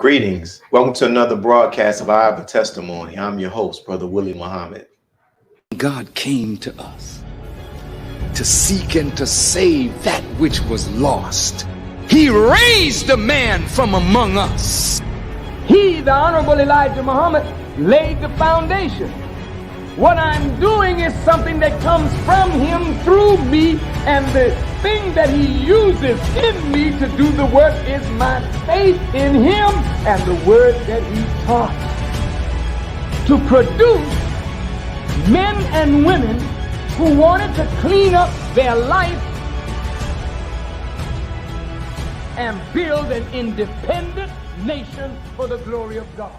Greetings. Welcome to another broadcast of I Have a Testimony. I'm your host, Brother Willie Muhammad. God came to us to seek and to save that which was lost. He raised a man from among us. He, the Honorable Elijah Muhammad, laid the foundation. What I'm doing is something that comes from him through me, and the thing that he uses in me to do the work is my faith in him and the word that he taught. To produce men and women who wanted to clean up their life and build an independent nation for the glory of God.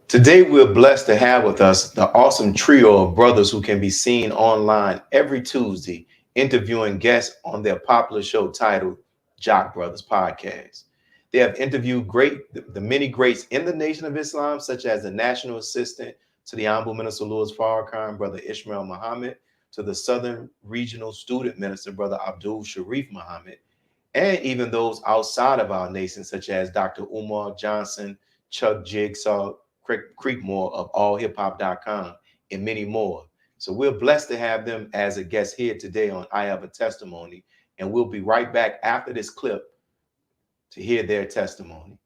Today, we're blessed to have with us the awesome trio of brothers who can be seen online every Tuesday, interviewing guests on their popular show titled JAKQ Brothers Podcast. They have interviewed the many greats in the Nation of Islam, such as the National Assistant to the Honorable Minister Louis Farrakhan, Brother Ishmael Muhammad, to the Southern Regional Student Minister, Brother Abdul Sharif Muhammad, and even those outside of our nation, such as Dr. Umar Johnson, Chuck Jigsaw, Creekmore of allhiphop.com, and many more. So we're blessed to have them as a guest here today on I Have a Testimony, and we'll be right back after this clip to hear their testimony.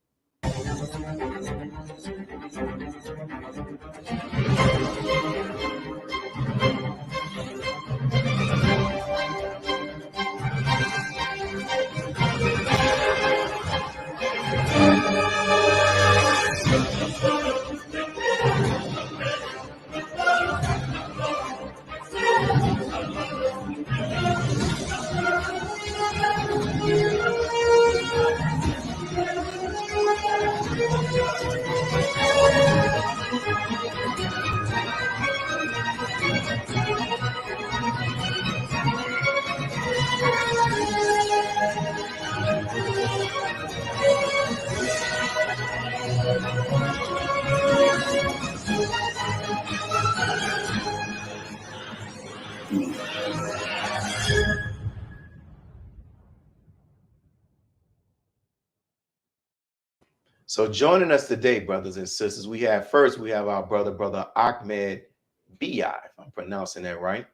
So joining us today, brothers and sisters, we have our brother Ahmad Beyah, if I'm pronouncing that right.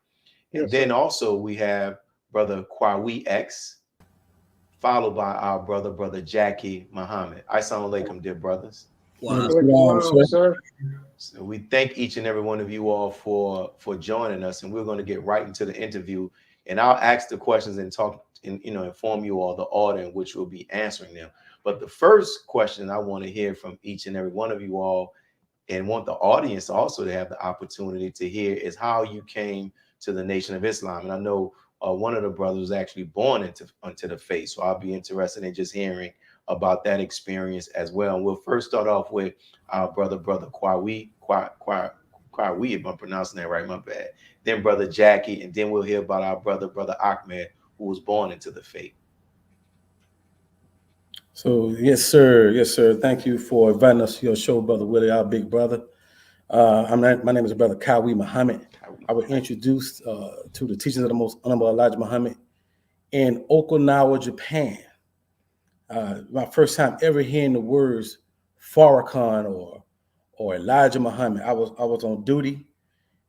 And Yes, then sir. also we have brother Qwai X, followed by our brother JAKQ Muhammad. Assalamu alaikum, dear brothers. Wow, Wow. sir. So we thank each and every one of you all for joining us, and we're going to get right into the interview. And I'll ask the questions and inform you all the order in which we'll be answering them. But the first question I want to hear from each and every one of you all, and want the audience also to have the opportunity to hear, is how you came to the Nation of Islam. And I know one of the brothers was actually born into the faith, so I'll be interested in just hearing about that experience as well. And we'll first start off with our brother Qwai, if I'm pronouncing that right, my bad. Then brother JAKQ, and then we'll hear about our brother Ahmad, who was born into the faith. So yes, sir. Thank you for inviting us to your show, Brother Willie, our big brother. My name is Brother Qwai Muhammad. I was introduced to the teachings of the Most Honorable Elijah Muhammad in Okinawa, Japan. My first time ever hearing the words Farrakhan or Elijah Muhammad. I was on duty,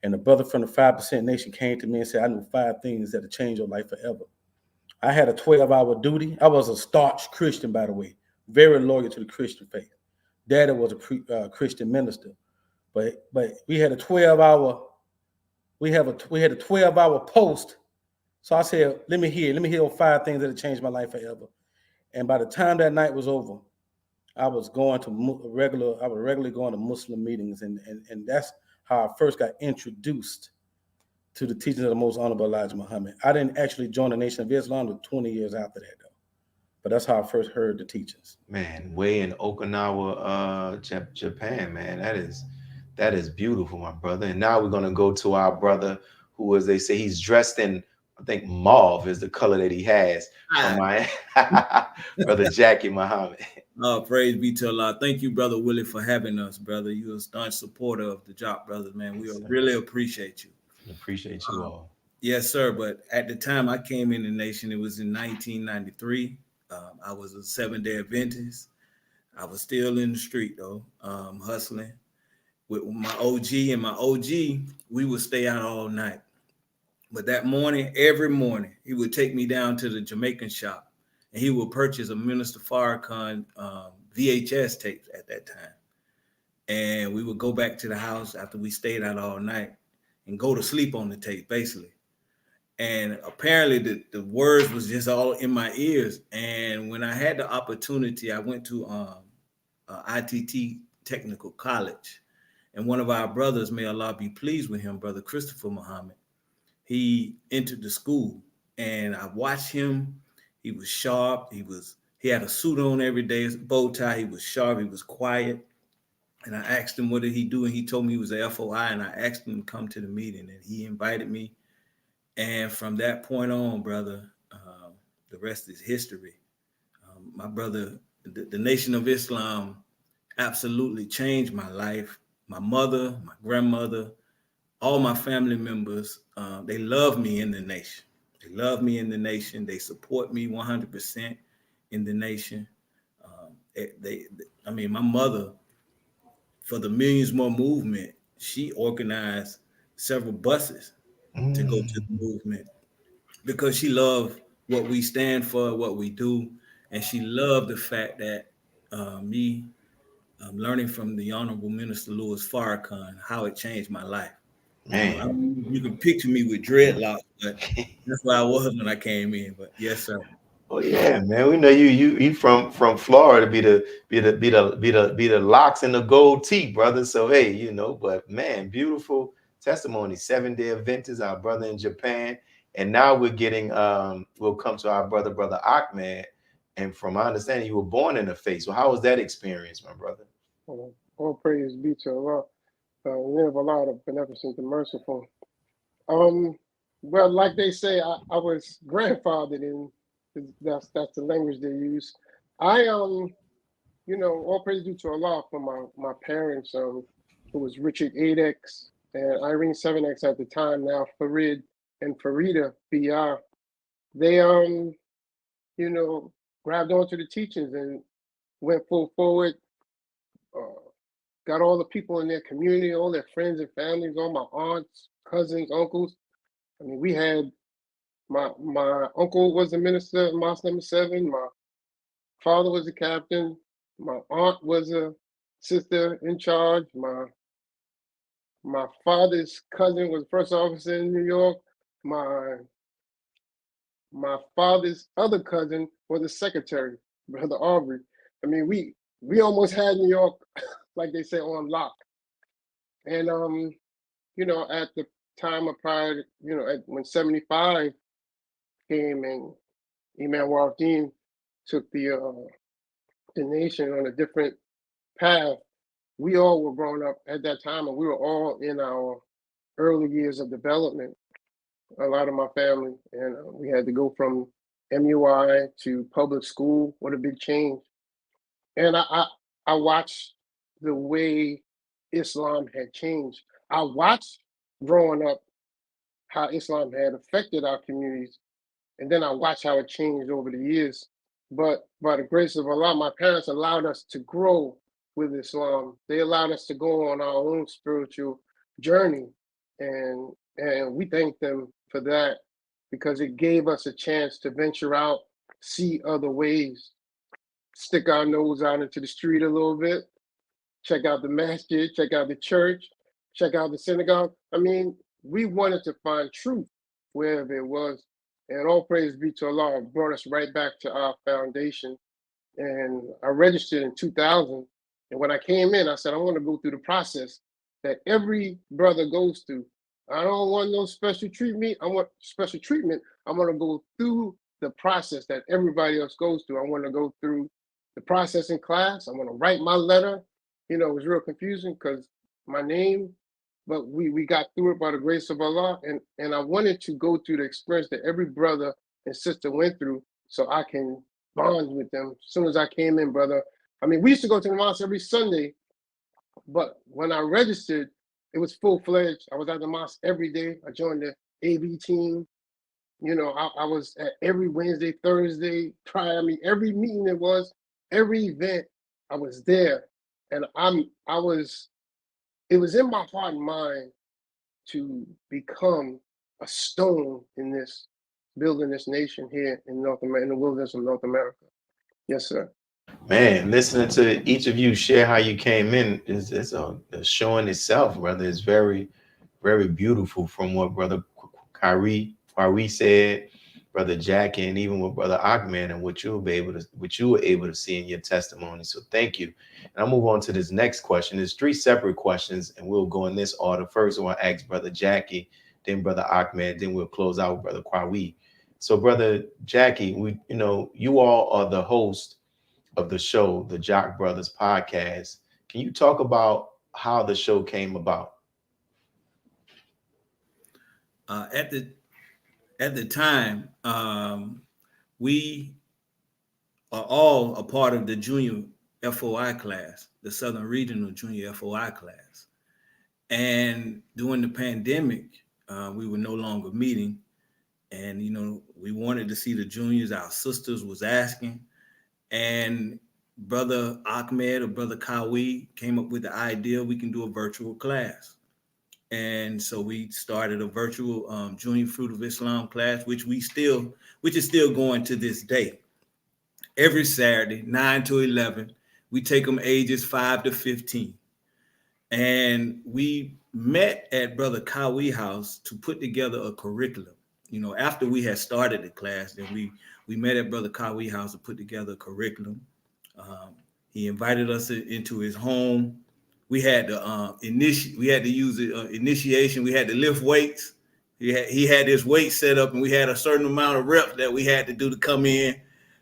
and a brother from the 5% Nation came to me and said, "I knew 5 things that'll change your life forever." I had a 12-hour duty. I was a staunch Christian, by the way, very loyal to the Christian faith. Daddy was a Christian minister, but we had a 12-hour. We had a 12-hour post. So I said, let me hear 5 things that'll change my life forever. And by the time that night was over, I was regularly going to Muslim meetings, and that's how I first got introduced to the teachings of the Most Honorable Elijah Muhammad. I didn't actually join the Nation of Islam until 20 years after that, though. But that's how I first heard the teachings. Man, way in Okinawa, Japan, man. That is beautiful, my brother. And now we're going to go to our brother who, as they say, he's dressed in, I think mauve is the color that he has. From my brother JAKQ Muhammad. Praise be to Allah. Thank you, Brother Willie, for having us, brother. You're a staunch supporter of the JAKQ Brothers, man. We really appreciate you. Appreciate you all. Yes, sir. But at the time I came in the nation, it was in 1993. I was a 7-day Adventist. I was still in the street though, hustling with my OG, and my OG, we would stay out all night. But that morning, every morning, he would take me down to the Jamaican shop, and he would purchase a Minister Farrakhan VHS tapes at that time. And we would go back to the house after we stayed out all night and go to sleep on the tape, basically. And apparently the words was just all in my ears. And when I had the opportunity, I went to ITT Technical College. And one of our brothers, may Allah be pleased with him, Brother Christopher Muhammad, he entered the school, and I watched him. He was sharp. He had a suit on every day, a bow tie. He was sharp. He was quiet. And I asked him, what did he do? And he told me he was a FOI. And I asked him to come to the meeting, and he invited me. And from that point on, brother, the rest is history. My brother, the Nation of Islam absolutely changed my life. My mother, my grandmother, all my family members, they love me in the nation. They love me in the nation. They support me 100% in the nation. My mother, for the Millions More movement, she organized several buses to go to the movement because she loved what we stand for, what we do. And she loved the fact that me learning from the Honorable Minister Louis Farrakhan, how it changed my life. Man. You can picture me with dreadlocks, but that's where I was when I came in. But yes, sir. Oh yeah, man. We know you from Florida be the locks and the gold teeth, brother. So hey, but man, beautiful testimony. 7-day Adventist, our brother in Japan. And now we're getting we'll come to our brother Ahmad. And from my understanding, you were born in the faith. So how was that experience, my brother? All praise be to Allah. Live Allah, the beneficent and merciful. Well, like they say, I was grandfathered in. That's the language they use. I all praise due to Allah for my parents, who was Richard 8X and Irene 7X at the time, now Farid and Farida Beyah. They grabbed onto the teachings and went full forward. Got all the people in their community, all their friends and families, all my aunts, cousins, uncles. I mean, we had my uncle was a minister at Mosque number 7. My father was a captain. My aunt was a sister in charge. My father's cousin was first officer in New York. My father's other cousin was a secretary, Brother Aubrey. I mean, we almost had New York, like they say, on lock. And at the time of prior, when 75 came and Imam Wardeen took the nation on a different path, we all were growing up at that time, and we were all in our early years of development. A lot of my family, and we had to go from MUI to public school. What a big change! And I watched the way Islam had changed. I watched growing up how Islam had affected our communities, and then I watched how it changed over the years. But by the grace of Allah, my parents allowed us to grow with Islam. They allowed us to go on our own spiritual journey, and we thank them for that, because it gave us a chance to venture out, see other ways, stick our nose out into the street a little bit, check out the masjid, check out the church, check out the synagogue. I mean, we wanted to find truth wherever it was. And all praise be to Allah, brought us right back to our foundation. And I registered in 2000. And when I came in, I said, I want to go through the process that every brother goes through. I don't want no special treatment. I want special treatment. I want to go through the process that everybody else goes through. I want to go through the process in class. I want to write my letter. It was real confusing because my name, but we got through it by the grace of Allah. And I wanted to go through the experience that every brother and sister went through so I can bond with them. As soon as I came in, brother, I mean, we used to go to the mosque every Sunday, but when I registered, it was full-fledged. I was at the mosque every day. I joined the AV team. I was at every Wednesday, Thursday, every meeting it was, every event, I was there, and it was in my heart and mind to become a stone in this building this nation here in North America, in the wilderness of North America. Yes, sir. Man, listening to each of you share how you came in is showing itself, brother. It's very, very beautiful from what Brother Qwai said, Brother JAKQ, and even with Brother Ahmad, and what you were able to see in your testimony. So thank you. And I'll move on to this next question. There's 3 separate questions, and we'll go in this order. First, I want to ask Brother JAKQ, then Brother Ahmad, then we'll close out with Brother Qwai. So, Brother JAKQ, you all are the host of the show, the JAKQ Brothers podcast. Can you talk about how the show came about? At the time, we are all a part of the junior FOI class, the Southern Regional Junior FOI class. And during the pandemic, we were no longer meeting. And, we wanted to see the juniors. Our sisters was asking. And Brother Ahmad or Brother Qwai came up with the idea we can do a virtual class. And so we started a virtual Junior Fruit of Islam class, which is still going to this day. Every Saturday, 9 to 11, we take them ages 5 to 15. And we met at Brother Qwai house to put together a curriculum. After we had started the class, then we met at Brother Qwai house to put together a curriculum. He invited us into his home. We had to use initiation. We had to lift weights. He had his weight set up, and we had a certain amount of reps that we had to do to come in.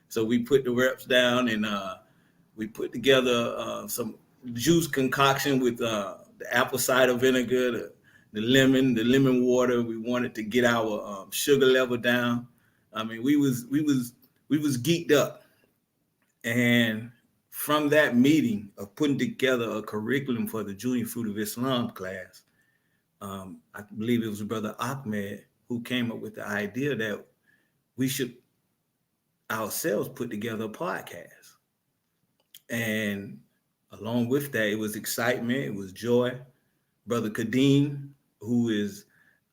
So we put the reps down, and we put together some juice concoction with the apple cider vinegar, the lemon water. We wanted to get our sugar level down. I mean, we was geeked up, and from that meeting of putting together a curriculum for the Junior Fruit of Islam class, I believe it was Brother Ahmad who came up with the idea that we should ourselves put together a podcast. And along with that, it was excitement, it was joy. Brother Kadeem, who is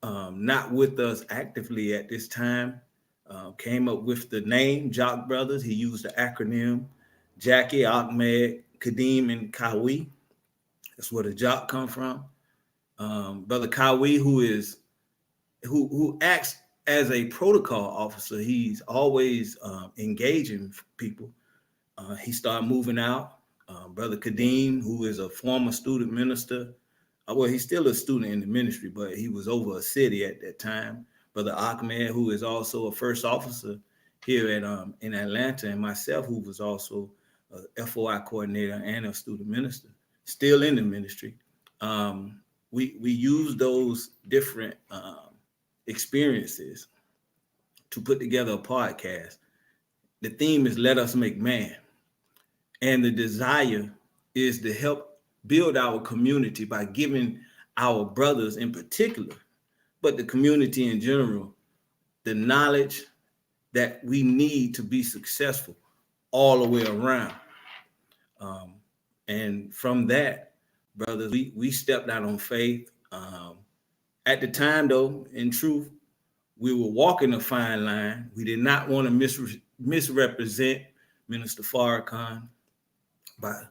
not with us actively at this time, came up with the name JAKQ Brothers. He used the acronym JAKQ, Ahmad, Kadeem, and Qwai. That's where the JAKQ come from. Brother Qwai, who acts as a protocol officer, he's always engaging people. He started moving out. Brother Kadeem, who is a former student minister, well, he's still a student in the ministry, but he was over a city at that time. Brother Ahmad, who is also a first officer here in Atlanta, and myself, who was also a FOI coordinator and a student minister, still in the ministry. We use those different experiences to put together a podcast. The theme is Let Us Make Man. And the desire is to help build our community by giving our brothers in particular, but the community in general, the knowledge that we need to be successful all the way around. And from that, brothers, we stepped out on faith. At the time, though, in truth, we were walking a fine line. We did not want to misrepresent Minister Farrakhan by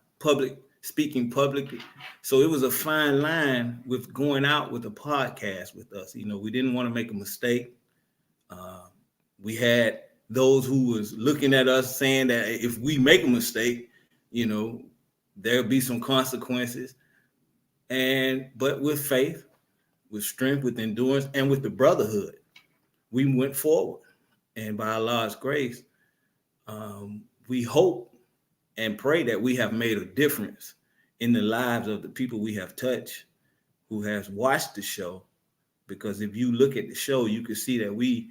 speaking publicly. So it was a fine line with going out with a podcast with us. We didn't want to make a mistake. We had those who was looking at us saying that if we make a mistake, there'll be some consequences. But with faith, with strength, with endurance, and with the brotherhood, we went forward. And by Allah's grace, we hope and pray that we have made a difference in the lives of the people we have touched, who has watched the show. Because if you look at the show, you can see that we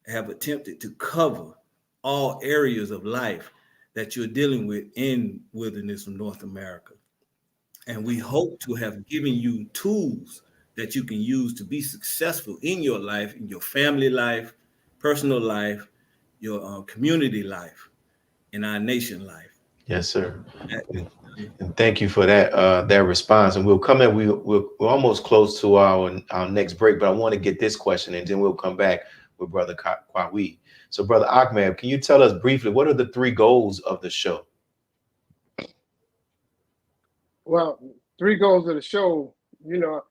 have attempted to cover all areas of life that you're dealing with in wilderness of North America. And we hope to have given you tools that you can use to be successful in your life, in your family life, personal life, your community life, and our nation life. Yes, sir. That- And thank you for that response. And we'll come in. We're almost close to our next break, but I want to get this question, and then we'll come back with Brother Qwai. So, Brother Ahmad, can you tell us briefly what are the 3 goals of the show? Well, 3 goals of the show. You know,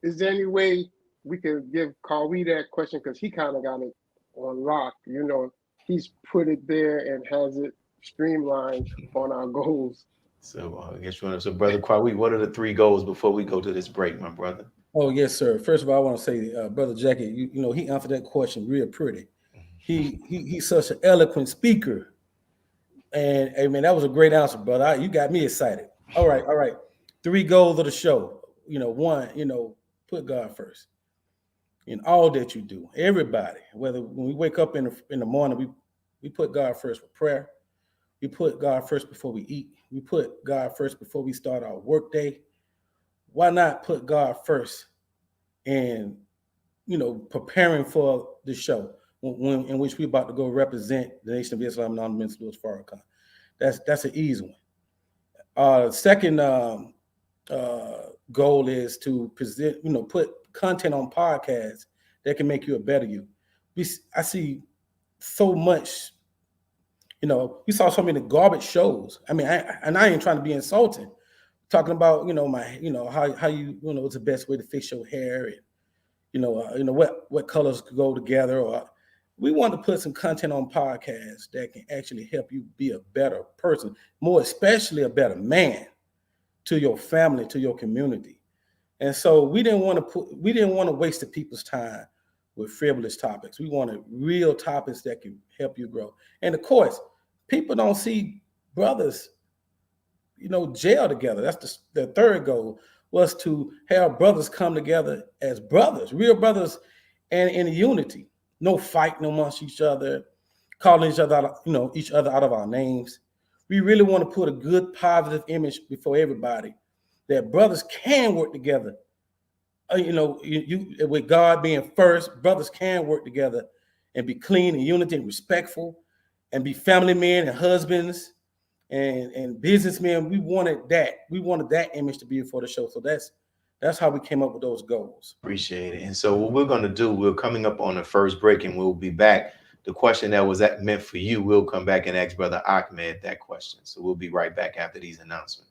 is there any way we can give Qwai that question, because he kind of got it on lock? You know, he's put it there and has it streamlined on our goals. So, I guess you want to. So, Brother Qwai, what are the 3 goals before we go to this break, my brother? Oh, yes, sir. First of all, I want to say, Brother Jackie, you know, he answered that question real pretty. He's such an eloquent speaker. And hey, man, that was a great answer, brother. You got me excited. All right. 3 goals of the show. You know, 1, you know, put God first in all that you do. Everybody, whether when we wake up in the morning, we put God first for prayer. We put God first before we eat. We put God first before we start our work day. Why not put God first in, you know, preparing for the show in which we're about to go represent the Nation of Islam, Honorable Minister Louis Farrakhan? That's an easy one. Second goal is to present, you know, put content on podcasts that can make you a better you. I see so much, you know, we saw so many garbage shows. I mean, I ain't trying to be insulting. Talking about, you know, how you know, it's the best way to fix your hair, and you know what colors could go together. Or we want to put some content on podcasts that can actually help you be a better person, more especially a better man to your family, to your community. And so we didn't want to waste the people's time with frivolous topics. We wanted real topics that can help you grow. And of course, people don't see brothers, you know, jail together. That's the third goal, was to have brothers come together as brothers, real brothers, and in unity. No fighting amongst each other, calling each other out, you know, each other out of our names. We really want to put a good, positive image before everybody that brothers can work together. You know, you with God being first, brothers can work together and be clean and unity and respectful, and be family men and husbands and businessmen. We wanted that image to be for the show. So that's how we came up with those goals. Appreciate it. And so what we're going to do, we're coming up on the first break, and we'll be back. The question that was meant for you, we'll come back and ask Brother Ahmad that question. So we'll be right back after these announcements.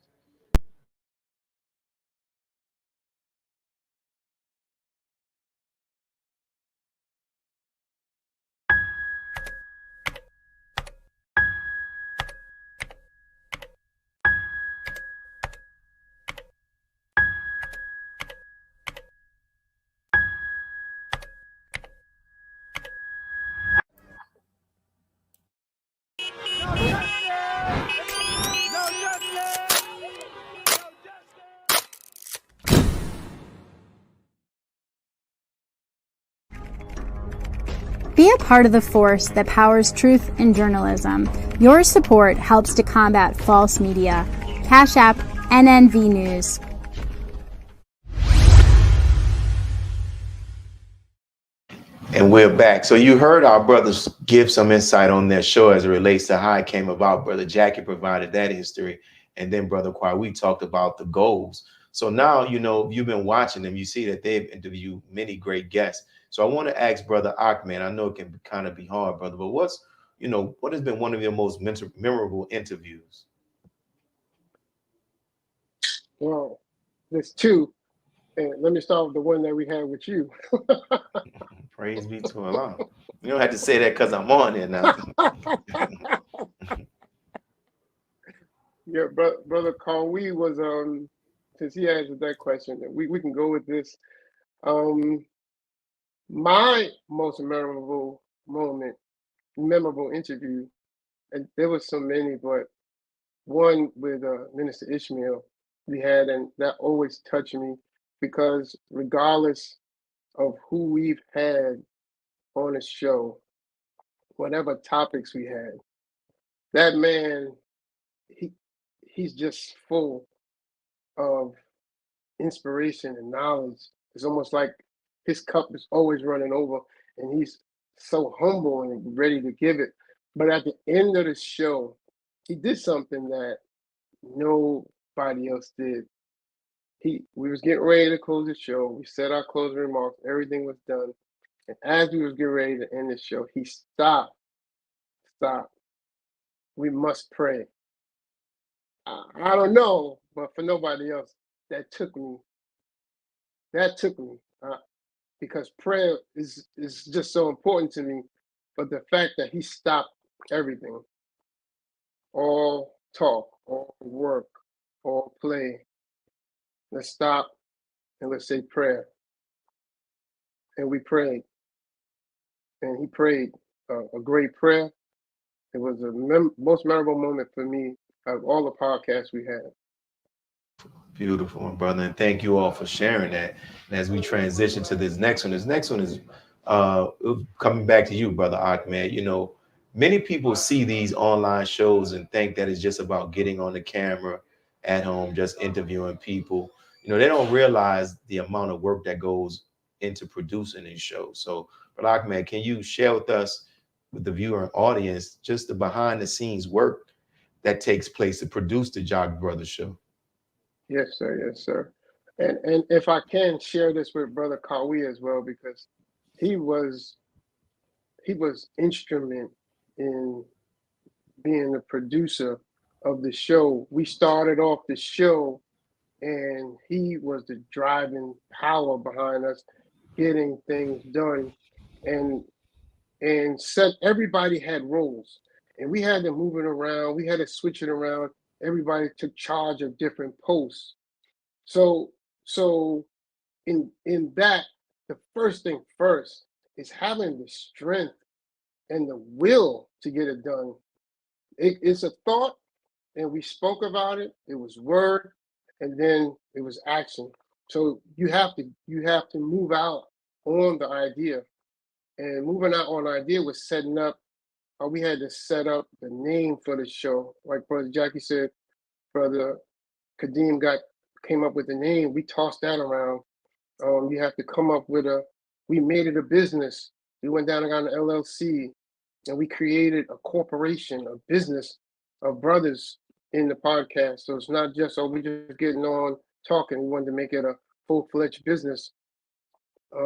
Be a part of the force that powers truth in journalism. Your support helps to combat false media. Cash App NNV News. And we're back. So you heard our brothers give some insight on their show as it relates to how it came about. Brother Jackie provided that history, and then Brother Qwai, we talked about the goals. So now, you know, you've been watching them, you see that they've interviewed many great guests. So I want to ask Brother Ahmad, I know it can kind of be hard, brother, but what has been one of your most memorable interviews? Well, there's 2. And let me start with the one that we had with you. Praise be to Allah. You don't have to say that because I'm on it now. Yeah, Brother Qwai was, since he answered that question, we can go with this. My most memorable interview, and there was so many, but one with Minister Ishmael we had, and that always touched me, because regardless of who we've had on the show, whatever topics we had, that man, he's just full of inspiration and knowledge. It's almost like his cup is always running over, and he's so humble and ready to give it. But at the end of the show, he did something that nobody else did. We was getting ready to close the show. We said our closing remarks. Everything was done. And as we was getting ready to end the show, he stopped. We must pray. I don't know, but for nobody else, that took me. Because prayer is just so important to me. But the fact that he stopped everything, all talk, all work, all play. Let's stop and let's say prayer. And we prayed. And he prayed a great prayer. It was a most memorable moment for me of all the podcasts we had. Beautiful, my brother, and thank you all for sharing that. And as we transition to this next one is coming back to you, brother Ahmad. You know, many people see these online shows and think that it's just about getting on the camera at home, just interviewing people. You know, they don't realize the amount of work that goes into producing these shows. So, brother Ahmad, can you share with us, with the viewer and audience, just the behind the scenes work that takes place to produce the JAKQ Brothers show? Yes, sir. Yes, sir. And if I can share this with Brother Qwai as well, because he was instrumental in being the producer of the show. We started off the show, and he was the driving power behind us getting things done, and set everybody had roles, and we had to move it around. We had to switch it around. Everybody took charge of different posts. So in that, the first thing first is having the strength and the will to get it done. It's a thought, and we spoke about it. It was word, and then it was action. So you have to move out on the idea, and moving out on the idea was setting up. We had to set up the name for the show, like Brother Jackie said. Brother Kadeem came up with the name. We tossed that around. You have to come up with we made it a business. We went down and got an LLC, and we created a corporation, a business of brothers in the podcast. So it's not just, we just getting on talking. We wanted to make it a full-fledged business.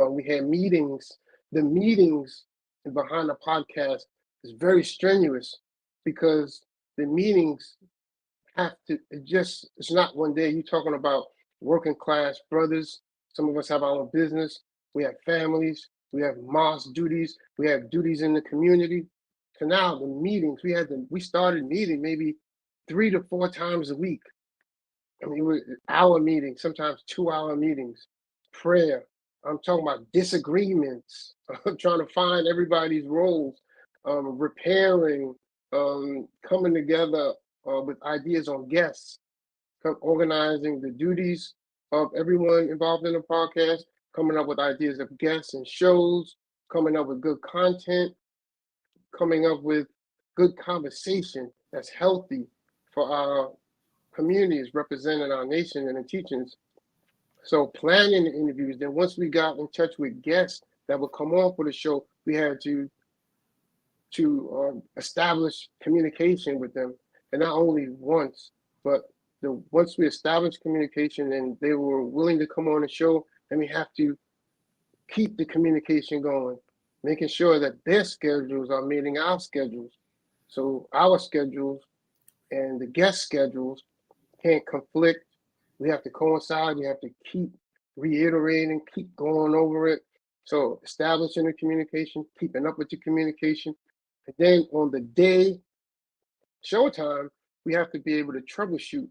We had meetings. The meetings behind the podcast is very strenuous, because the meetings it's not one day. You're talking about working class brothers. Some of us have our own business. We have families. We have mosque duties. We have duties in the community. So now the meetings, we started meeting maybe 3 to 4 times a week. I mean, hour meetings, sometimes 2-hour meetings, prayer. I'm talking about disagreements. I'm trying to find everybody's roles, repairing, coming together with ideas on guests, organizing the duties of everyone involved in the podcast, coming up with ideas of guests and shows, coming up with good content, coming up with good conversation that's healthy for our communities representing our nation and the teachings. So planning the interviews. Then once we got in touch with guests that would come on for the show, we had to establish communication with them. And not only once, but once we established communication and they were willing to come on the show, then we have to keep the communication going, making sure that their schedules are meeting our schedules. So our schedules and the guest schedules can't conflict. We have to coincide. We have to keep reiterating, keep going over it. So establishing the communication, keeping up with the communication. And then on the day, showtime, we have to be able to troubleshoot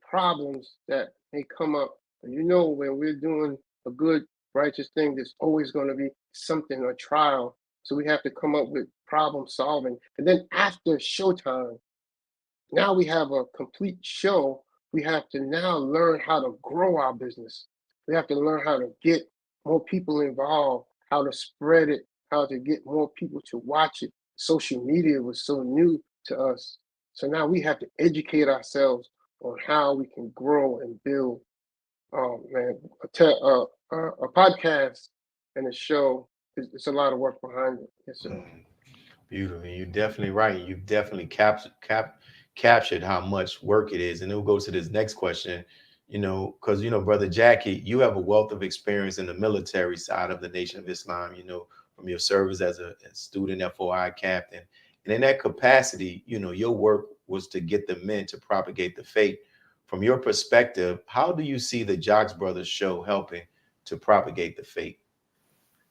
problems that may come up. And when we're doing a good, righteous thing, there's always going to be something, a trial. So we have to come up with problem solving. And then after showtime, now we have a complete show. We have to now learn how to grow our business. We have to learn how to get more people involved, how to spread it, how to get more people to watch it. Social media was so new to us. So now we have to educate ourselves on how we can grow and build. Oh man, a podcast and a show, it's a lot of work behind it. Yes, sir. Beautiful. You're definitely right. You've definitely captured how much work it is. And then we'll go to this next question, because, Brother JAKQ, you have a wealth of experience in the military side of the Nation of Islam, from your service as a student FOI captain. And in that capacity, your work was to get the men to propagate the faith. From your perspective, how do you see the JAKQ Brothers show helping to propagate the faith?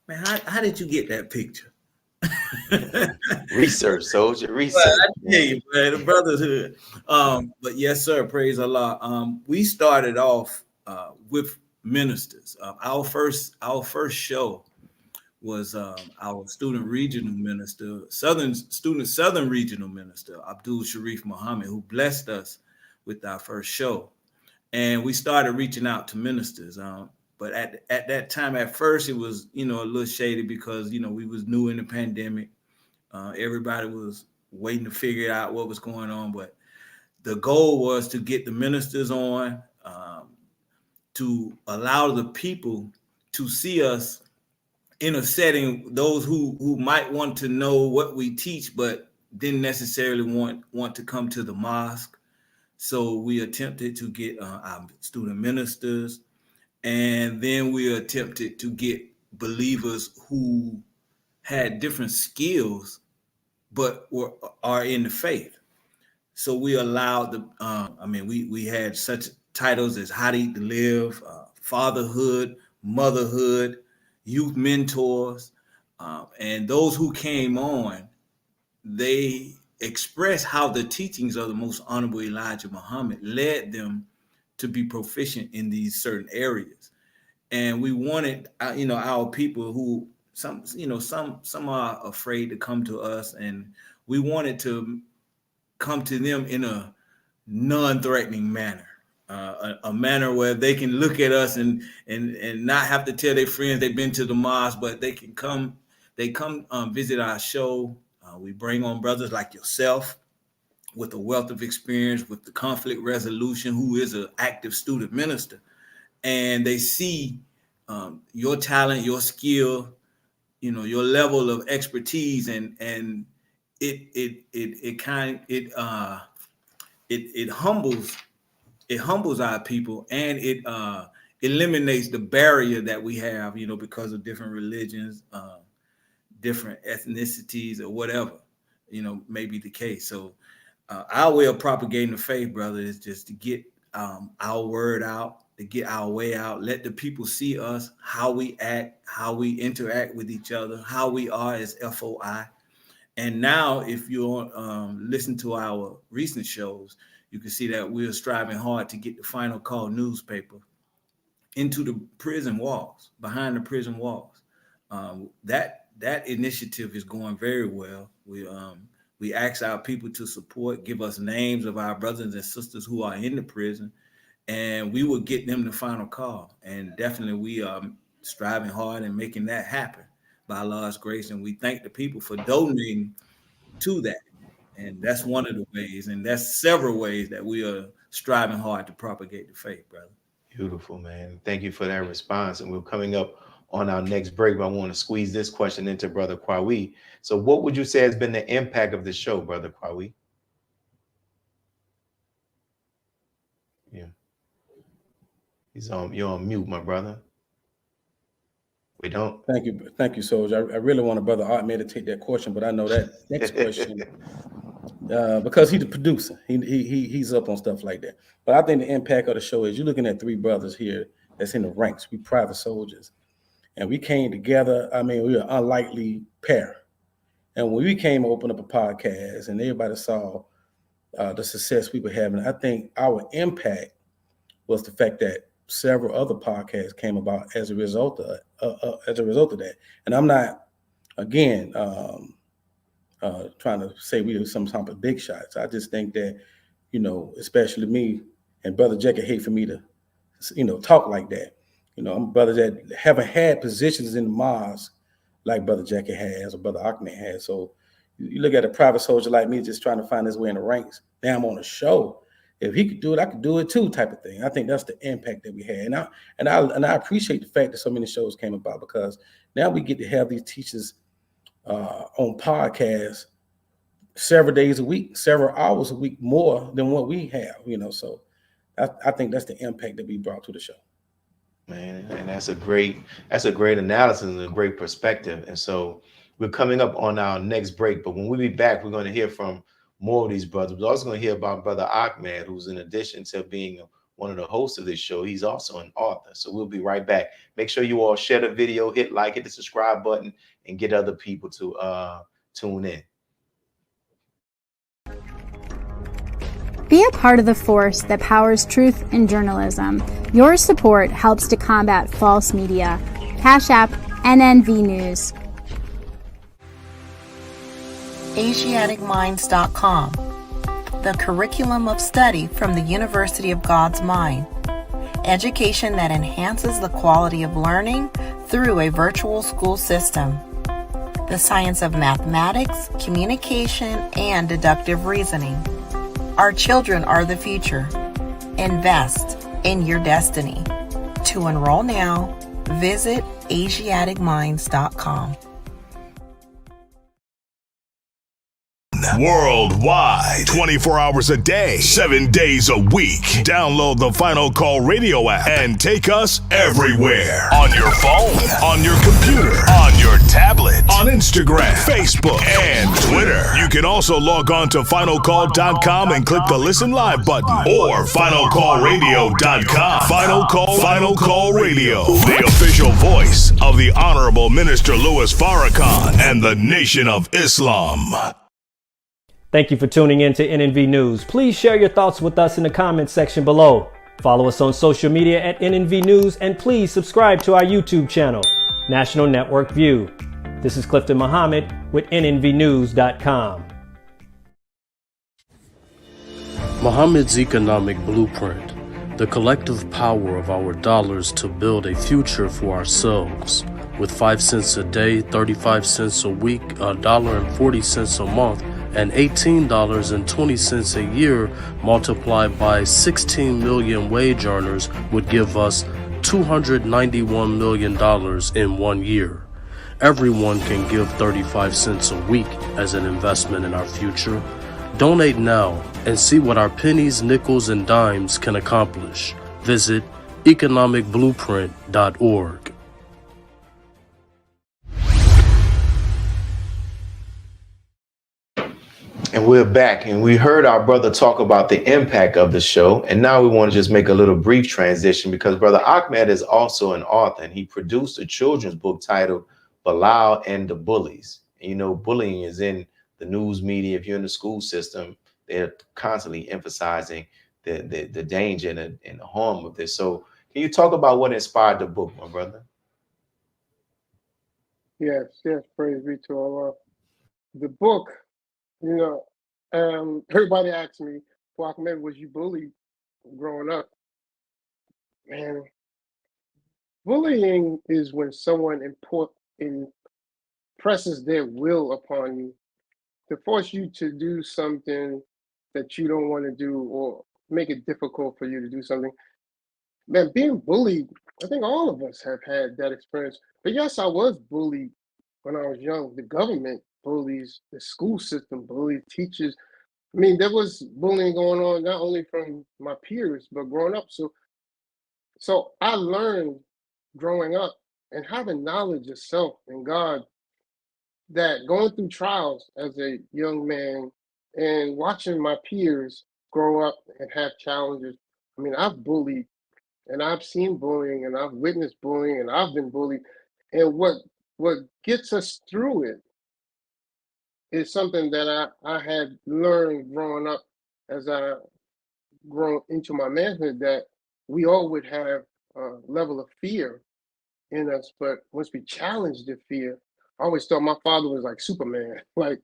Man, how did you get that picture? Research, soldier, research. Well, I tell you, man, the brotherhood. But yes, sir, praise Allah. We started off with ministers. Our first show was our student regional minister, Southern regional minister, Abdul Sharif Muhammad, who blessed us with our first show. And we started reaching out to ministers. But at that time, at first, it was, a little shady because, we was new in the pandemic. Everybody was waiting to figure out what was going on. But the goal was to get the ministers on, to allow the people to see us in a setting, those who might want to know what we teach, but didn't necessarily want to come to the mosque. So we attempted to get our student ministers, and then we attempted to get believers who had different skills, but are in the faith. So we allowed we had such titles as How to Eat to Live, Fatherhood, Motherhood, Youth Mentors, and those who came on, they expressed how the teachings of the Most Honorable Elijah Muhammad led them to be proficient in these certain areas. And we wanted, our people who some are afraid to come to us, and we wanted to come to them in a non-threatening manner, a manner where they can look at us and not have to tell their friends they've been to the mosque, but they can come visit our show. We bring on brothers like yourself with a wealth of experience with the conflict resolution, who is an active student minister, and they see your talent, your skill, your level of expertise, and it humbles our people, and it eliminates the barrier that we have, because of different religions, different ethnicities, or whatever, may be the case. So our way of propagating the faith, brother, is just to get our word out, to get our way out, let the people see us, how we act, how we interact with each other, how we are as FOI. And now, if you listen to our recent shows, you can see that we're striving hard to get the Final Call newspaper into the prison walls, behind the prison walls. That initiative is going very well. We ask our people to support, give us names of our brothers and sisters who are in the prison, and we will get them the Final Call. And definitely we are striving hard and making that happen by Allah's grace. And we thank the people for donating to that. And that's one of the ways, and that's several ways that we are striving hard to propagate the faith, brother. Beautiful, man. Thank you for that response. And we're coming up on our next break, but I want to squeeze this question into Brother Qwai. So what would you say has been the impact of the show, Brother Qwai? Yeah. You're on mute, my brother. We don't. Thank you, Soldier. I really want Brother Ahmad to take that question, but I know that next question, because he's the producer, he's up on stuff like that. But I think the impact of the show is you're looking at three brothers here that's in the ranks. We private soldiers, and we came together. I mean, we are an unlikely pair. And when we came to open up a podcast, and everybody saw the success we were having, I think our impact was the fact that several other podcasts came about as a result of that. And I'm not, again, trying to say we do some type of big shots. I just think that, especially me and Brother JAKQ hate for me to, talk like that. I'm brothers that haven't had positions in the mosque like Brother JAKQ has or Brother Ahmad has. So you look at a private soldier like me just trying to find his way in the ranks. Now I'm on a show. If he could do it, I could do it too, type of thing. I think that's the impact that we had. And I appreciate the fact that so many shows came about, because now we get to have these teachers on podcasts several days a week, several hours a week more than what we have, So I think that's the impact that we brought to the show. Man, and that's a great analysis and a great perspective. And so we're coming up on our next break, but when we be back, we're going to hear from more of these brothers. We're also going to hear about Brother Ahmad, who's in addition to being one of the hosts of this show, he's also an author. So we'll be right back. Make sure you all share the video, hit like, hit the subscribe button, and get other people to tune in. Be a part of the force that powers truth in journalism. Your support helps to combat false media. Cash App, NNV News. AsiaticMinds.com, the curriculum of study from the University of God's Mind. Education that enhances the quality of learning through a virtual school system. The science of mathematics, communication, and deductive reasoning. Our children are the future. Invest in your destiny. To enroll now, visit AsiaticMinds.com. Worldwide, 24 hours a day, 7 days a week. Download the Final Call radio app and take us everywhere. On your phone, on your computer, on your tablet, on Instagram, Facebook, and Twitter. You can also log on to finalcall.com and click the Listen Live button, or finalcallradio.com. Final Call Radio, the official voice of the Honorable Minister Louis Farrakhan and the Nation of Islam. Thank you for tuning in to NNV News. Please share your thoughts with us in the comments section below. Follow us on social media at NNV News, and please subscribe to our YouTube channel, National Network View. This is Clifton Muhammad with NNVnews.com. Muhammad's economic blueprint, the collective power of our dollars to build a future for ourselves. With 5 cents a day, 35 cents a week, $1.40 a month, and $18.20 a year multiplied by 16 million wage earners would give us $291 million in 1 year. Everyone can give 35 cents a week as an investment in our future. Donate now and see what our pennies, nickels, and dimes can accomplish. Visit economicblueprint.org. And we're back, and we heard our brother talk about the impact of the show. And now we want to just make a little brief transition, because Brother Ahmad is also an author, and he produced a children's book titled Beyah and the Bullies. And, bullying is in the news media. If you're in the school system, they're constantly emphasizing the danger and the harm of this. So can you talk about what inspired the book, my brother? Yes, praise be to Allah. The book, everybody asks me, well, Ahmed, was you bullied growing up? Man, bullying is when someone impresses their will upon you to force you to do something that you don't want to do, or make it difficult for you to do something. Man, being bullied, I think all of us have had that experience. But yes, I was bullied when I was young. The government bullies, the school system bullies, teachers. I mean, there was bullying going on not only from my peers, but growing up. So I learned growing up and having knowledge of self and God, that going through trials as a young man and watching my peers grow up and have challenges. I mean, I've bullied, and I've seen bullying, and I've witnessed bullying, and I've been bullied. And what gets us through it is something that I had learned growing up as I grow into my manhood, that we all would have a level of fear in us. But once we challenge the fear, I always thought my father was like Superman. Like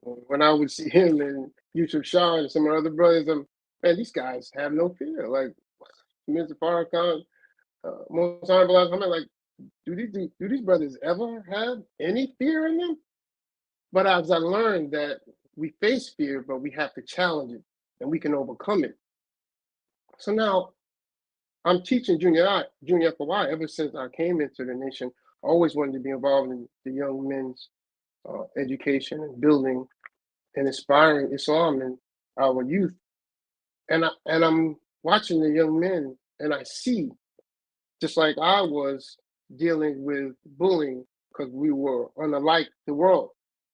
when I would see him and Yusuf Shah and some of the other brothers, man, these guys have no fear. Like Mr. Farrakhan, most honorable Ahmad, like, do these brothers ever have any fear in them? But as I learned that we face fear, but we have to challenge it, and we can overcome it. So now I'm teaching junior Qwai ever since I came into the nation. I always wanted to be involved in the young men's education and building and inspiring Islam in our youth. And I'm watching the young men, and I see, just like I was dealing with bullying because we were unlike the world,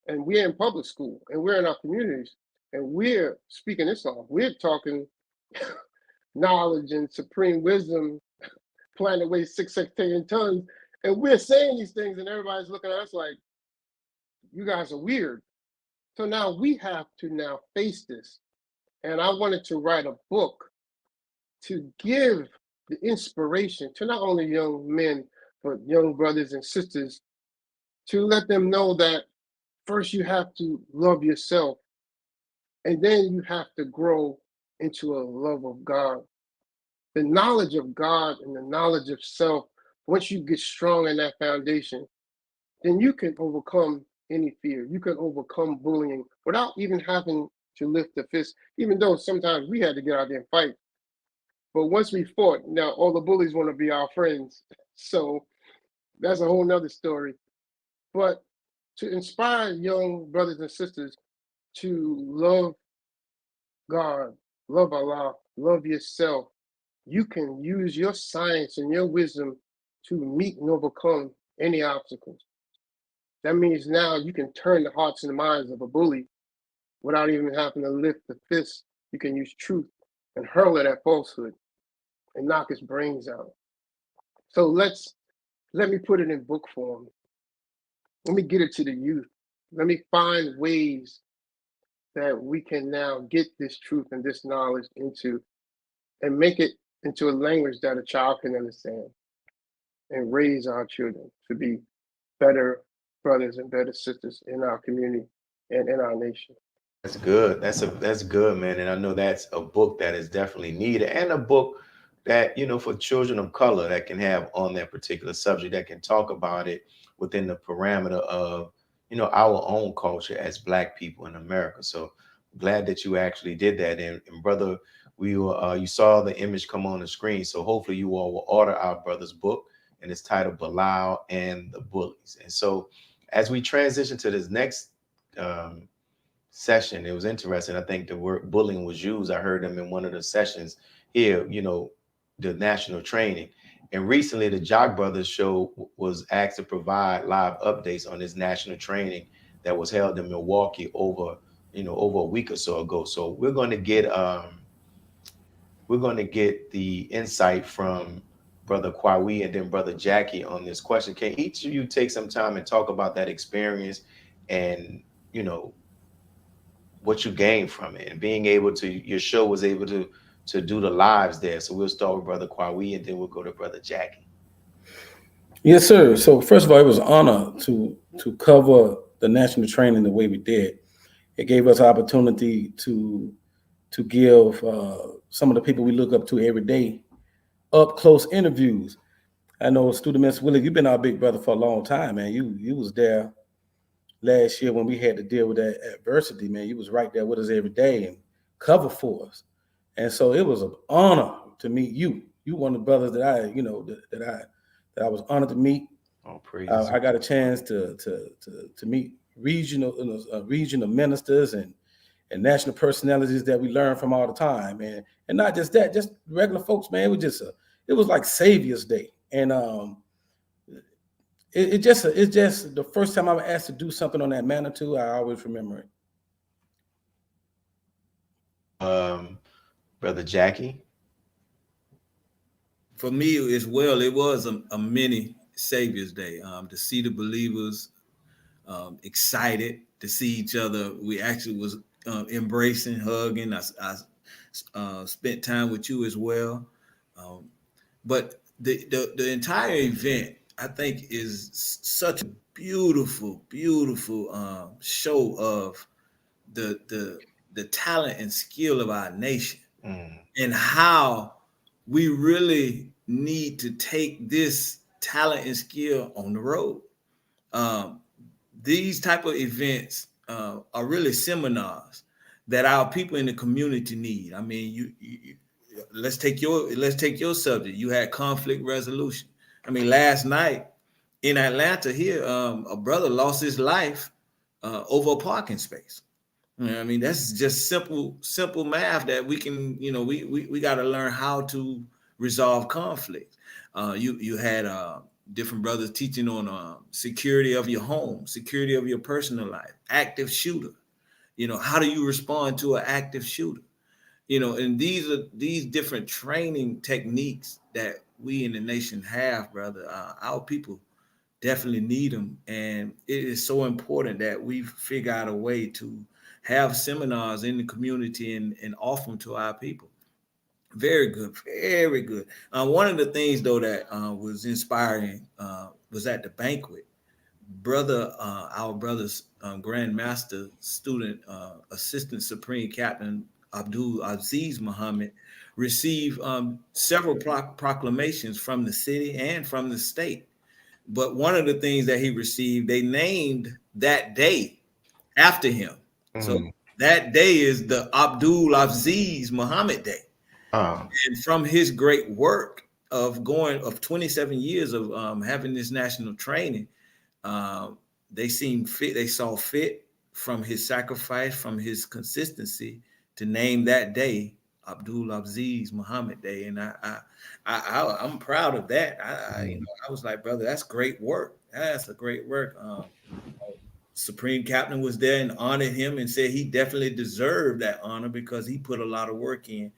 and we're in public school, and we're in our communities, and we're speaking Islam. We're talking knowledge and supreme wisdom, planet weighs 6 sectarian tons, and we're saying these things, and everybody's looking at us like, you guys are weird. So now we have to now face this. And I wanted to write a book to give the inspiration to not only young men, but young brothers and sisters, to let them know that first you have to love yourself, and then you have to grow into a love of God. The knowledge of God and the knowledge of self, once you get strong in that foundation, then you can overcome any fear. You can overcome bullying without even having to lift a fist, even though sometimes we had to get out there and fight. But once we fought, now all the bullies want to be our friends. So that's a whole nother story. But to inspire young brothers and sisters to love God, love Allah, love yourself, you can use your science and your wisdom to meet and overcome any obstacles. That means now you can turn the hearts and the minds of a bully without even having to lift the fist. You can use truth and hurl it at falsehood and knock his brains out. So let me put it in book form. Let me get it to the youth. Let me find ways that we can now get this truth and this knowledge into, and make it into a language that a child can understand, and raise our children to be better brothers and better sisters in our community and in our nation. That's good. That's good, man. And I know that's a book that is definitely needed, and a book that, for children of color that can have on that particular subject, that can talk about it within the parameter of, our own culture as Black people in America. So glad that you actually did that. And brother, you saw the image come on the screen. So hopefully you all will order our brother's book, and it's titled Bilal and the Bullies. And so as we transition to this next session, it was interesting. I think the word bullying was used. I heard them in one of the sessions here, the national training. And recently the JAKQ Brothers show was asked to provide live updates on this national training that was held in Milwaukee over a week or so ago. So we're going to get the insight from Brother Qwai and then Brother JAKQ on this question. Can each of you take some time and talk about that experience and, what you gained from it, and being able to, your show was able to do the lives there. So we'll start with Brother Qwai and then we'll go to Brother JAKQ. Yes, sir. So first of all, it was an honor to cover the national training the way we did. It gave us opportunity to give some of the people we look up to every day up close interviews. I know Student Minister Willie, you've been our big brother for a long time, man. You was there last year when we had to deal with that adversity, man. You was right there with us every day and cover for us. And so it was an honor to meet you. You one of the brothers that I was honored to meet. Oh, praise. I got a chance to meet regional ministers and national personalities that we learn from all the time, and not just that, just regular folks, man. It was like Savior's Day, and it's just the first time I was asked to do something on that magnitude. I always remember it. Brother JAKQ. For me as well, it was a mini Savior's Day. To see the believers excited to see each other. We actually was embracing, hugging. I spent time with you as well. But the entire event, I think, is such a beautiful show of the talent and skill of our nation, and how we really need to take this talent and skill on the road. These type of events are really seminars that our people in the community need. I mean, let's take your subject. You had conflict resolution. I mean, last night in Atlanta here, a brother lost his life over a parking space. You know what I mean, that's just simple math that we can, we got to learn how to resolve conflict. You had different brothers teaching on security of your home, security of your personal life, active shooter. How do you respond to an active shooter? And these are these different training techniques that we in the nation have, brother. Our people definitely need them. And it is so important that we figure out a way to have seminars in the community and offer them to our people. Very good, very good. One of the things, though, that was inspiring was at the banquet. Our brother's Grand Master student, Assistant Supreme Captain Abdul Aziz Muhammad, received several proclamations from the city and from the state. But one of the things that he received, they named that day after him. So that day is the Abdul Aziz Muhammad Day. And from his great work of 27 years of having this national training, they saw fit from his sacrifice, from his consistency, to name that day Abdul Aziz Muhammad Day. And I'm proud of that. I was like, brother, that's great work. That's a great work. Supreme Captain was there and honored him and said he definitely deserved that honor because he put a lot of work in,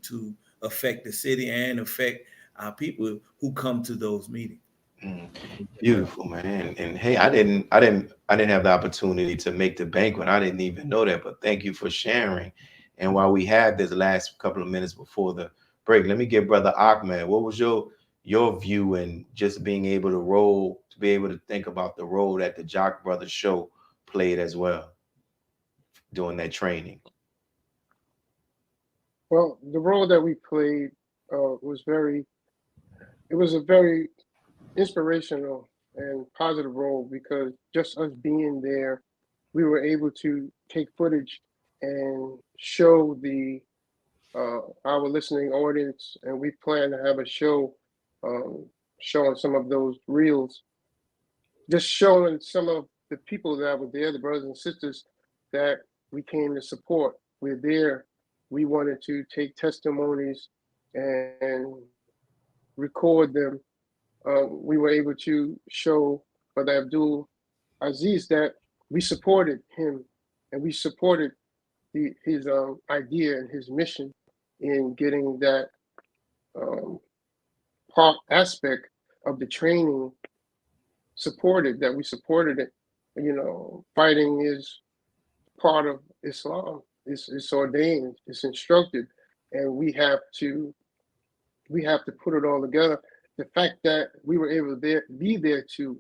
to affect the city and affect our people who come to those meetings. Beautiful, man. And hey, I didn't have the opportunity to make the banquet. I didn't even know that, but thank you for sharing. And while we had this last couple of minutes before the break, let me give Brother Ahmad, what was your view and just being able to think about the role that the JAKQ Brothers show played as well during that training? Well, the role that we played was a very inspirational and positive role, because just us being there, we were able to take footage and show our listening audience, and we plan to have a show showing some of those reels, just showing some of the people that were there, the brothers and sisters that we came to support. We're there. We wanted to take testimonies and record them. We were able to show Brother Abdul Aziz that we supported him and we supported his idea and his mission in getting that part aspect of the training supported, that we supported it. Fighting is part of Islam. It's ordained, it's instructed, and we have to put it all together. The fact that we were able to be there to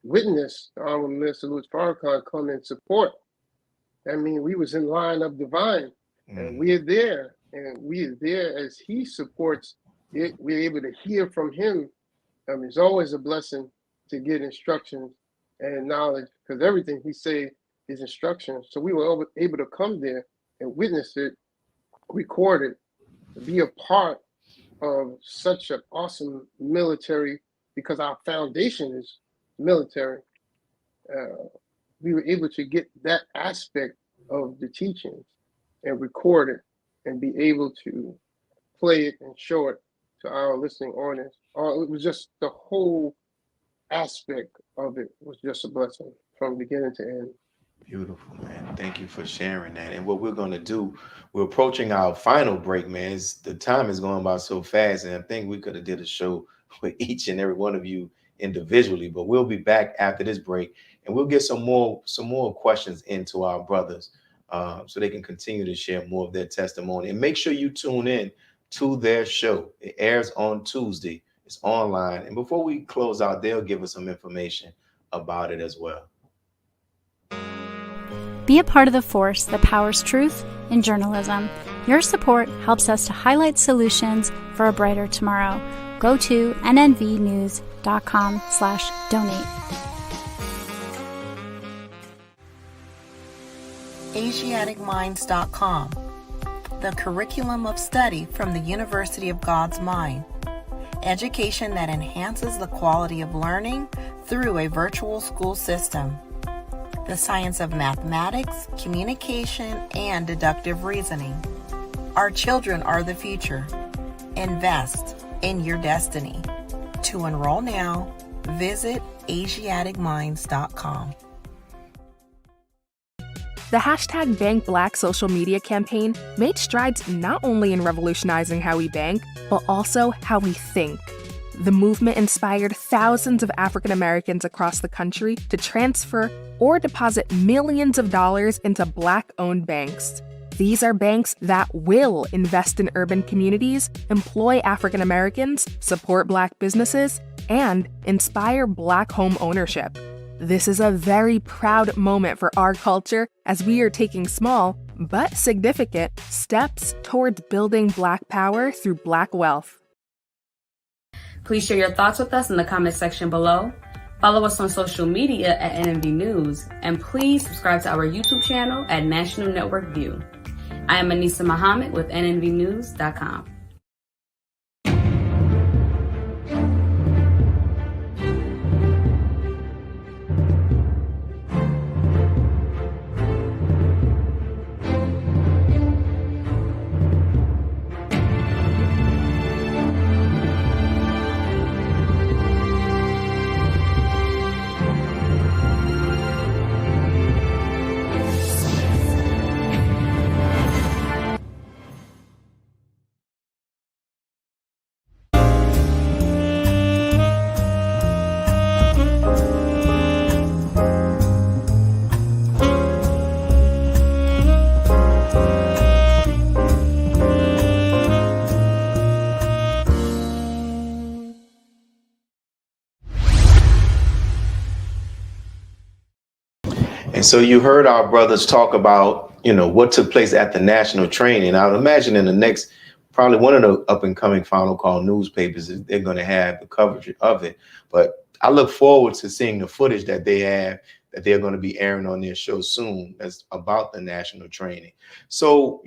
witness the Honorable Minister Louis Farrakhan come and support. I mean, we was in line of divine, and we're there, as he supports it. We're able to hear from him. It's always a blessing to get instructions and knowledge, because everything he say is instructions. So we were able to come there and witness it, record it, be a part of such an awesome military, because our foundation is military. We were able to get that aspect of the teachings and record it and be able to play it and show it to our listening audience. It was just the whole aspect of it was just a blessing from beginning to end. Beautiful, man. Thank you for sharing that. And what we're going to do, we're approaching our final break, man. The time is going by so fast, and I think we could have did a show with each and every one of you individually, but we'll be back after this break, and we'll get some more questions into our brothers so they can continue to share more of their testimony. And make sure you tune in to their show. It airs on Tuesday. It's online. And before we close out, they'll give us some information about it as well. Be a part of the force that powers truth in journalism. Your support helps us to highlight solutions for a brighter tomorrow. Go to nnvnews.com/donate. AsiaticMinds.com, the curriculum of study from the University of God's Mind. Education that enhances the quality of learning through a virtual school system. the science of mathematics, communication, and deductive reasoning. Our children are the future. Invest in your destiny. To enroll now, visit AsiaticMinds.com. The hashtag Bank Black social media campaign made strides not only in revolutionizing how we bank, but also how we think. The movement inspired thousands of African Americans across the country to transfer or deposit millions of dollars into Black-owned banks. These are banks that will invest in urban communities, employ African Americans, support Black businesses, and inspire Black home ownership. This is a very proud moment for our culture as we are taking small, but significant, steps towards building Black power through Black wealth. Please share your thoughts with us in the comment section below. Follow us on social media at NNV News, and please subscribe to our YouTube channel at National Network View. I am Anissa Muhammad with nnvnews.com. And so you heard our brothers talk about, what took place at the national training. I would imagine in the next, probably one of the up and coming Final Call newspapers, they're going to have the coverage of it. But I look forward to seeing the footage that they have, that they're going to be airing on their show soon, that's about the national training. So,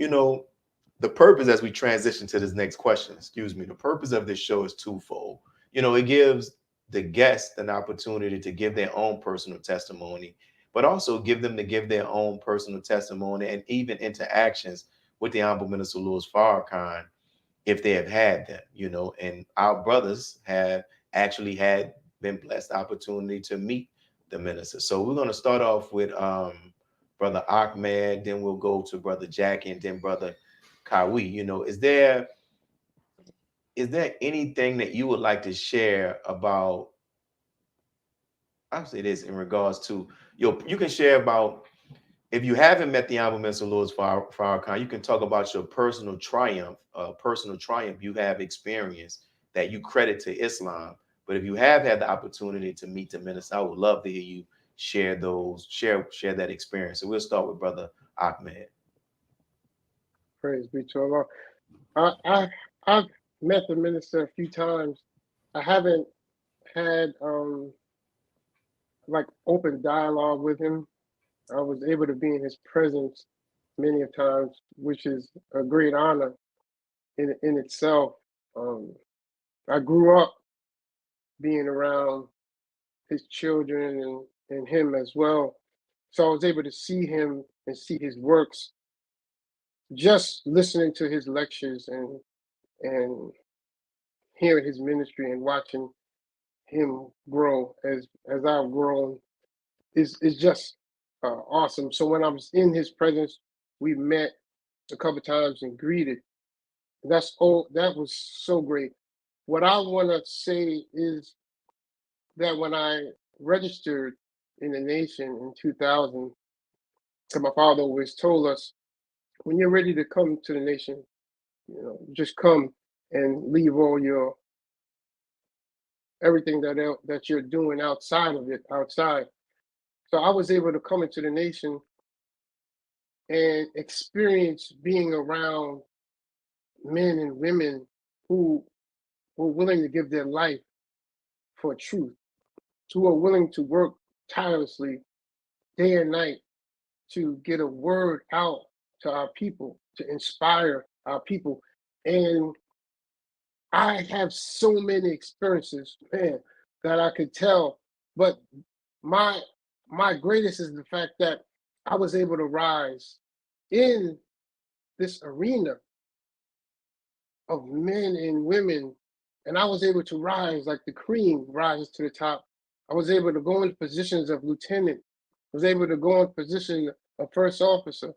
the purpose, as we transition to this next question, the purpose of this show is twofold. It gives the guests an opportunity to give their own personal testimony, but also give them to give their own personal testimony and even interactions with the Honorable Minister Louis Farrakhan, if they have had them, and our brothers have actually been blessed the opportunity to meet the minister. So we're going to start off with Brother Ahmad, then we'll go to Brother JAKQ, and then Brother Qwai. Is there anything that you would like to share about, I'll say this in regards to, you can share about, if you haven't met the Honorable Minister Louis Farrakhan, you can talk about your personal triumph you have experienced that you credit to Islam. But if you have had the opportunity to meet the minister, I would love to hear you share that experience. So we'll start with Brother Ahmad. Praise be to Allah. I've met the minister a few times. I haven't had open dialogue with him. I was able to be in his presence many of times, which is a great honor in itself. I grew up being around his children and him as well. So I was able to see him and see his works, just listening to his lectures and hearing his ministry and watching him grow as I've grown is just awesome. So when I was in his presence, we met a couple times and greeted. That was so great. What I want to say is that when I registered in the nation in 2000, because my father always told us, when you're ready to come to the nation, just come and leave all everything that you're doing outside of it, outside. So I was able to come into the nation and experience being around men and women who were willing to give their life for truth, who are willing to work tirelessly day and night to get a word out to our people, to inspire our people. And I have so many experiences, man, that I could tell. But my my greatest is the fact that I was able to rise in this arena of men and women, and I was able to rise like the cream rises to the top. I was able to go into positions of lieutenant. I was able to go in position of first officer.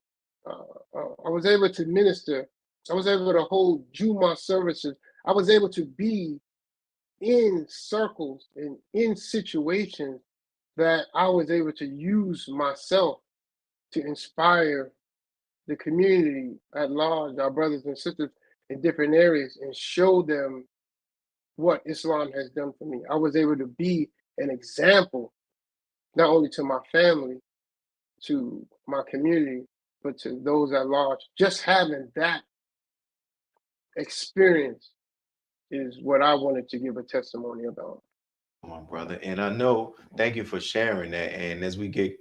I was able to minister. I was able to hold Juma services. I was able to be in circles and in situations that I was able to use myself to inspire the community at large, our brothers and sisters in different areas, and show them what Islam has done for me. I was able to be an example, not only to my family, to my community, but to those at large. Just having that experience is what I wanted to give a testimony about. Come on, brother. And I know, thank you for sharing that. And as we get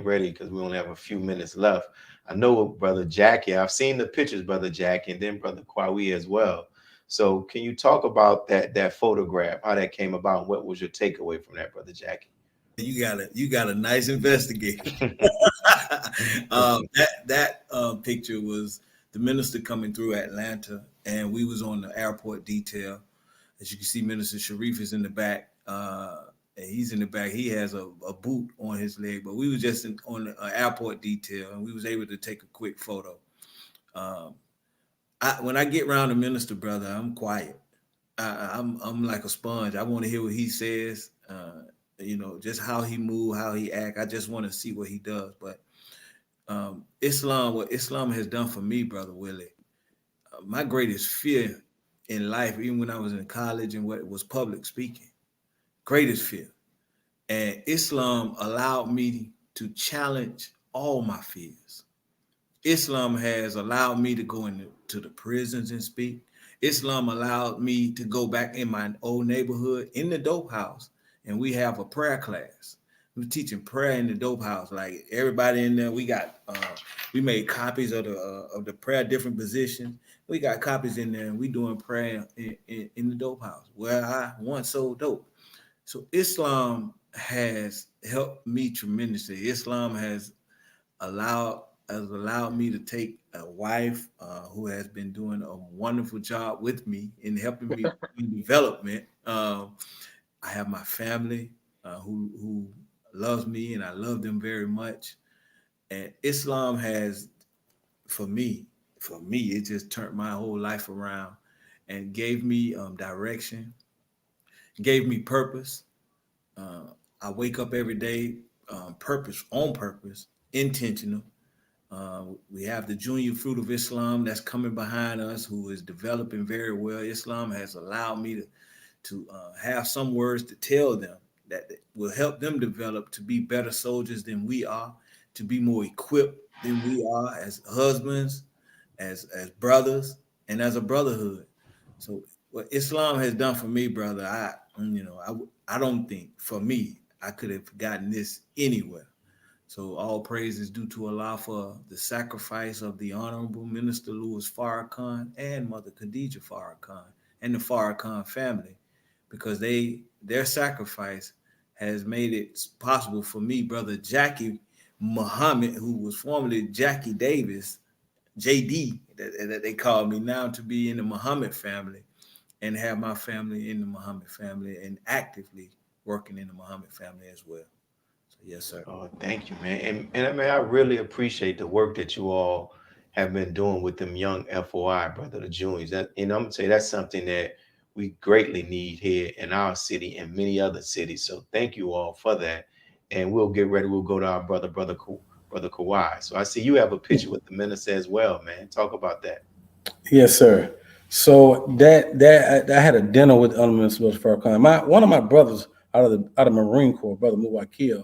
ready, because we only have a few minutes left, I know brother Jackie, I've seen the pictures, brother Jackie, and then brother Qwai as well. So can you talk about that photograph, how that came about? What was your takeaway from that, brother Jackie? You got a nice investigator. That picture was the minister coming through Atlanta, and we was on the airport detail. As you can see, Minister Sharif is in the back. And he's in the back. He has a boot on his leg, but we was just on an airport detail, and we was able to take a quick photo. When I get around the minister, brother, I'm quiet. I'm like a sponge. I want to hear what he says. Just how he move, how he act. I just want to see what he does. But what Islam has done for me, brother Willie, my greatest fear in life, even when I was in college and what was public speaking, greatest fear. And Islam allowed me to challenge all my fears. Islam has allowed me to go into the prisons and speak. Islam allowed me to go back in my old neighborhood in the dope house, and we have a prayer class. We're teaching prayer in the dope house. Like everybody in there, we made copies of the prayer, different positions. We got copies in there, and we doing prayer in the dope house where I once sold dope. So Islam has helped me tremendously. Islam has allowed me to take a wife who has been doing a wonderful job with me in helping me in development. I have my family who loves me, and I love them very much. And Islam has, for me, it just turned my whole life around and gave me direction, gave me purpose. I wake up every day, on purpose, intentional. We have the junior fruit of Islam that's coming behind us, who is developing very well. Islam has allowed me to have some words to tell them that will help them develop to be better soldiers than we are, to be more equipped than we are as husbands, as brothers, and as a brotherhood. So what Islam has done for me, brother, I don't think for me I could have gotten this anywhere. So all praise is due to Allah for the sacrifice of the Honorable Minister Louis Farrakhan and Mother Khadija Farrakhan and the Farrakhan family, because their sacrifice has made it possible for me, brother Jackie Muhammad, who was formerly Jackie Davis, JD, that they call me now, to be in the Muhammad family and have my family in the Muhammad family and actively working in the Muhammad family as well. So yes, sir. Oh, thank you, man. And I mean, I really appreciate the work that you all have been doing with them young FOI, brother, the juniors. And I'm gonna say that's something that we greatly need here in our city and many other cities. So thank you all for that. And we'll get ready. We'll go to our brother Qwai. So I see you have a picture with the minister as well, man. Talk about that. Yes, sir. So that I had a dinner with Honorable Minister Louis Farrakhan. One of my brothers out of Marine Corps, brother Muwakil,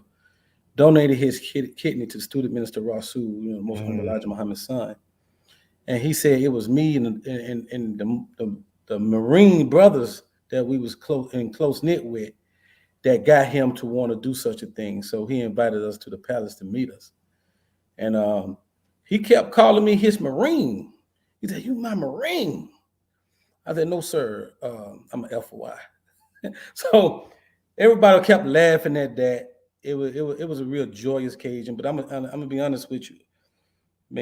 donated his kidney to student minister Rasul, the most humble Elijah Muhammad's son. And he said it was me and the Marine brothers that we was close knit with that got him to want to do such a thing. So he invited us to the palace to meet us. And he kept calling me his Marine. He said, "You my Marine." I said, "No, sir, I'm an FOI." So everybody kept laughing at that. it was a real joyous occasion. But I'm gonna be honest with you. I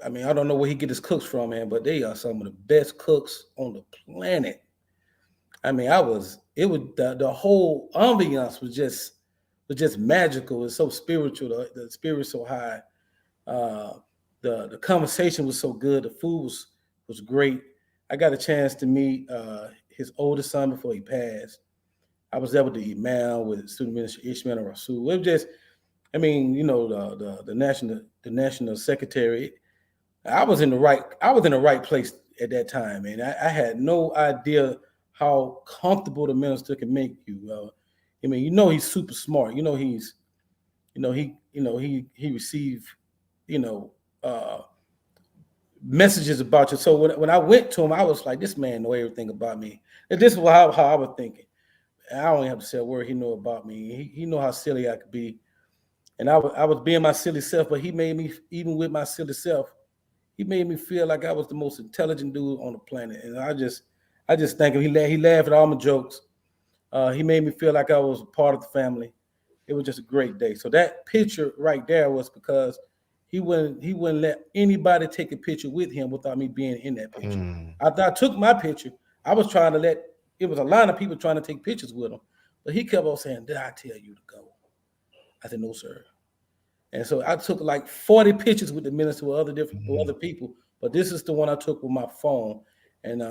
mean, I don't know where he get his cooks from, man, but they are some of the best cooks on the planet. I mean, the whole ambiance was just magical. It's so spiritual. The spirit's so high. The conversation was so good. The food was great. I got a chance to meet his oldest son before he passed. I was able to eat Imam with Student Minister Ishmael and Rasul. It was just, I mean, you know, the national secretary. I was in the right place at that time, man. I had no idea how comfortable the minister can make you. I mean, you know, he's super smart. You know, he received, messages about you. So when I went to him, I was like, this man know everything about me. And this is how I was thinking. I don't even have to say a word. He know about me. He know how silly I could be. And I was being my silly self, but he made me, even with my silly self, he made me feel like I was the most intelligent dude on the planet. And I just thank him. He laughed at all my jokes. He made me feel like I was a part of the family. It was just a great day. So that picture right there was because he wouldn't let anybody take a picture with him without me being in that picture. After I took my picture, I was trying to it was a line of people trying to take pictures with him. But he kept on saying, did I tell you to go? I said, no, sir. And so I took like 40 pictures with the minister with other people. But this is the one I took with my phone. And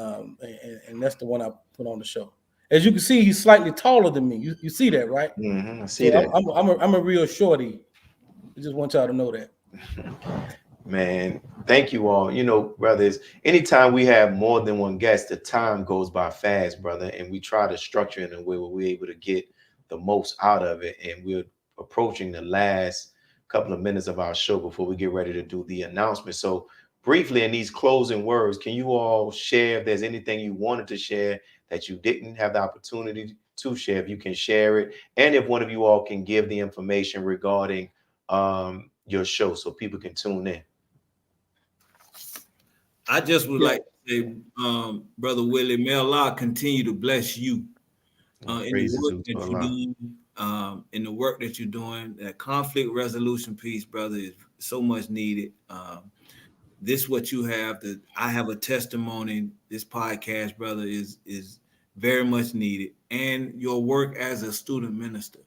that's the one I put on the show. As you can see, he's slightly taller than me. You see that, right? I see that. I'm a real shorty. I just want y'all to know that. Man, thank you all. You know, brothers, anytime we have more than one guest, the time goes by fast, brother. And we try to structure it in a way where we're able to get the most out of it. And we're approaching the last couple of minutes of our show before we get ready to do the announcement. So briefly, in these closing words, can you all share if there's anything you wanted to share that you didn't have the opportunity to share? If you can share it, and if one of you all can give the information regarding your show so people can tune in. I just would like to say, Brother Willie, may Allah continue to bless you in the work that you're doing, in the work that you're doing. That conflict resolution piece, brother, is so much needed. This what you have. That I have a testimony. This podcast, brother, is very much needed, and your work as a student minister.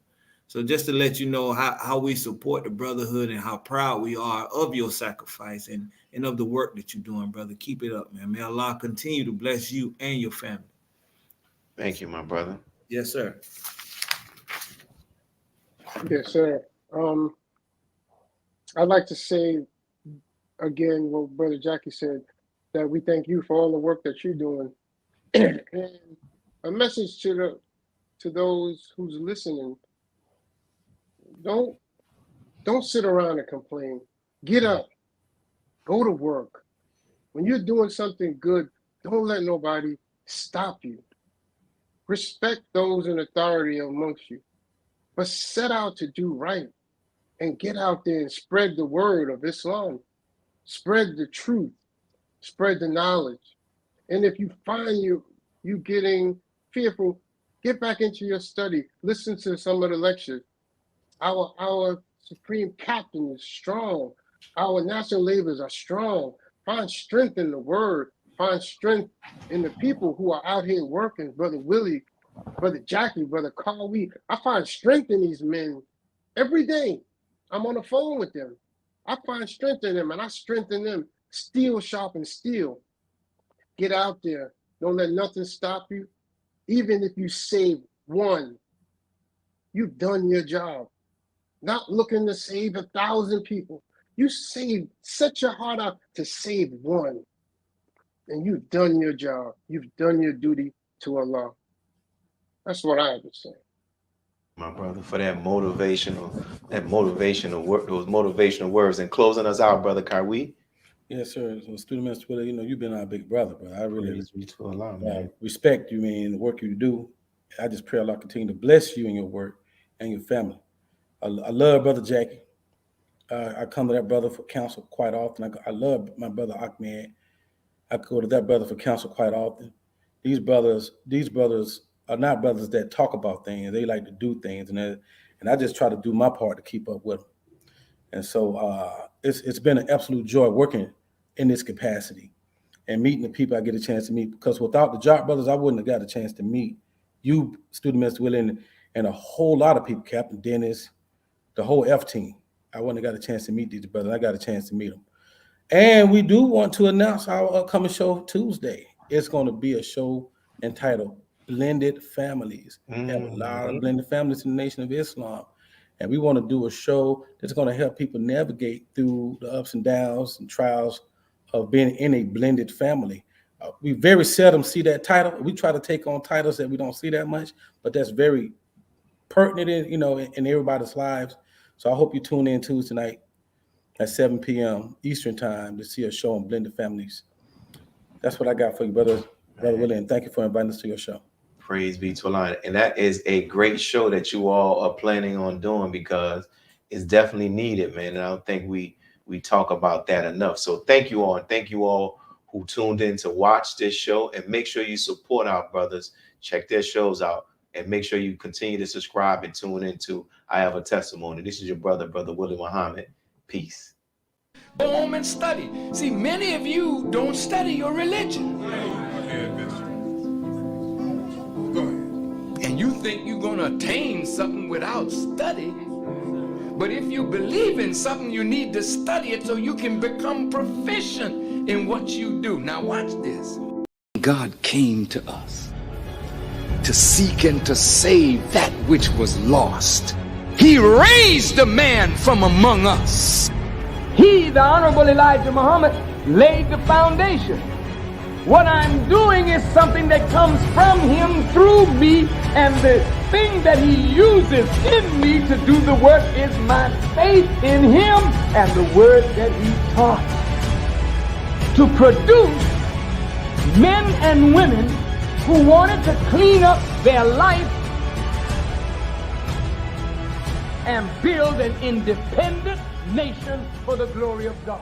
So just to let you know how we support the brotherhood and how proud we are of your sacrifice and of the work that you're doing, brother. Keep it up, man. May Allah continue to bless you and your family. Thank you, my brother. Yes, sir. Yes, sir. I'd like to say again what Brother Jackie said, that we thank you for all the work that you're doing. And a message to those who's listening: don't sit around and complain. Get up, go to work. When you're doing something good, don't let nobody stop you. Respect those in authority amongst you, but set out to do right and get out there and spread the word of Islam. Spread the truth, spread the knowledge. And if you find you getting fearful, get back into your study. Listen to some of the lectures. Our supreme captain is strong. Our national labors are strong. Find strength in the word. Find strength in the people who are out here working. Brother Willie, Brother Jackie, Brother Qwai. I find strength in these men every day. I'm on the phone with them. I find strength in them, and I strengthen them. Steel sharpen steel. Get out there. Don't let nothing stop you. Even if you save one, you've done your job. Not looking to save 1,000 people. You set your heart out to save one, and you've done your job. You've done your duty to Allah. That's what I have to say. My brother, for that motivational work, those motivational words, and closing us out, Brother Qwai. Yes, sir. So, Student Minister Willie, you've been our big brother, but I really man. Respect you, man, the work you do. I just pray Allah continue to bless you in your work and your family. I love Brother Jackie. I come to that brother for counsel quite often. I love my brother Ahmad. I go to that brother for counsel quite often. These brothers are not brothers that talk about things. They like to do things, and I just try to do my part to keep up with them. And so it's been an absolute joy working in this capacity and meeting the people I get a chance to meet, because without the JAKQ brothers, I wouldn't have got a chance to meet you, Student Minister Willie, and a whole lot of people, Captain Dennis, the whole F team. I wouldn't have got a chance to meet these brothers. I got a chance to meet them. And we do want to announce our upcoming show Tuesday. It's going to be a show entitled Blended Families. We have a lot of blended families in the Nation of Islam. And we want to do a show that's going to help people navigate through the ups and downs and trials of being in a blended family. We very seldom see that title. We try to take on titles that we don't see that much, but that's very pertinent in everybody's lives. So I hope you tune in Tuesday night at 7 p.m. Eastern time to see a show on blended families. That's what I got for you, Brother Willie, and thank you for inviting us to your show. Praise be to Allah. And that is a great show that you all are planning on doing, because it's definitely needed, man. And I don't think we talk about that enough. So thank you all. And thank you all who tuned in to watch this show, and make sure you support our brothers. Check their shows out, and make sure you continue to subscribe and tune into I Have a Testimony. This is your brother Willie Muhammad. Peace. Go home and study. See, many of you don't study your religion. And you think you're going to attain something without study. But if you believe in something, you need to study it so you can become proficient in what you do. Now watch this. God came to us to seek and to save that which was lost. He raised a man from among us. He, the Honorable Elijah Muhammad, laid the foundation. What I'm doing is something that comes from him through me, and the thing that he uses in me to do the work is my faith in him and the word that he taught. To produce men and women who wanted to clean up their life and build an independent nation for the glory of God.